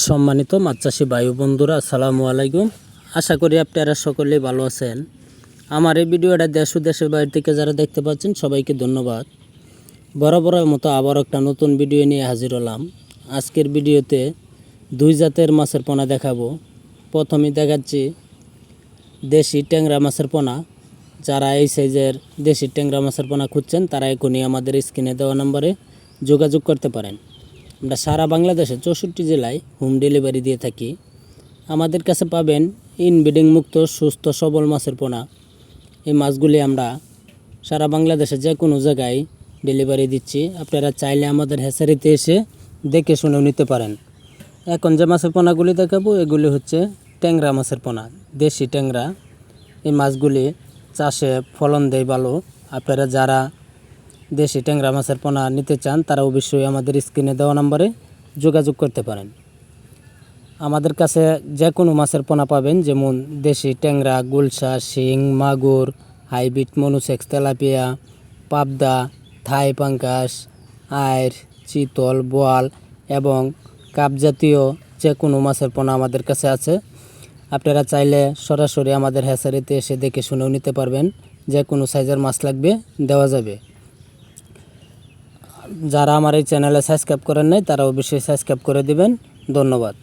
সম্মানিত মাছ চাষি ভাই বন্ধুরা, আসসালামু আলাইকুম। আশা করি আপনারা সকলেই ভালো আছেন। আমার এই ভিডিওটা দেশ ও দেশের বাইরে থেকে যারা দেখতে পাচ্ছেন সবাইকে ধন্যবাদ। বরাবরের মতো আবার একটা নতুন ভিডিও নিয়ে হাজির হলাম। আজকের ভিডিওতে দুই জাতের মাছের পোনা দেখাবো। প্রথমেই দেখাচ্ছি দেশি ট্যাংরা মাছের পোনা। যারা এই সাইজের দেশি ট্যাংরা মাছের পোনা খুঁজছেন তারা এখনই আমাদের স্ক্রিনে দেওয়া নম্বরে যোগাযোগ করতে পারেন। আমরা সারা বাংলাদেশে 64 জেলায় হোম ডেলিভারি দিয়ে থাকি। আমাদের কাছে পাবেন ইনব্রিডিং মুক্ত সুস্থ সবল মাছের পোনা। এই মাছগুলি আমরা সারা বাংলাদেশে যে কোনো জায়গায় ডেলিভারি দিচ্ছি। আপনারা চাইলে আমাদের হ্যাচারিতে এসে দেখে শুনেও নিতে পারেন। এখন যে মাছের পোনাগুলি দেখাবো এগুলি হচ্ছে ট্যাংরা মাছের পোনা, দেশি ট্যাংরা। এই মাছগুলি চাষে ফলন দেয় ভালো। আপনারা যারা দেশি ট্যাংরা মাছের পোনা নিতে চান তারা অবশ্যই আমাদের স্ক্রিনে দেওয়া নম্বরে যোগাযোগ করতে পারেন। আমাদের কাছে যে কোনো মাছের পোনা পাবেন, যেমন দেশি ট্যাংরা, গুলশা, শিং, মাগুর, হাইব্রিড, মনুসেক্স, তেলাপিয়া, পাবদা, থাই পাঙ্কাস, আইর, চিতল, বোয়াল এবং কাপ জাতীয় যে কোনো মাছের পোনা আমাদের কাছে আছে। আপনারা চাইলে সরাসরি আমাদের হ্যাচারিতে এসে দেখে শুনেও নিতে পারবেন। যে কোনো সাইজের মাছ লাগবে দেওয়া যাবে। যারা আমার এই চ্যানেলে সাবস্ক্রাইব করেন নাই তারা অবশ্যই সাবস্ক্রাইব করে দিবেন। ধন্যবাদ।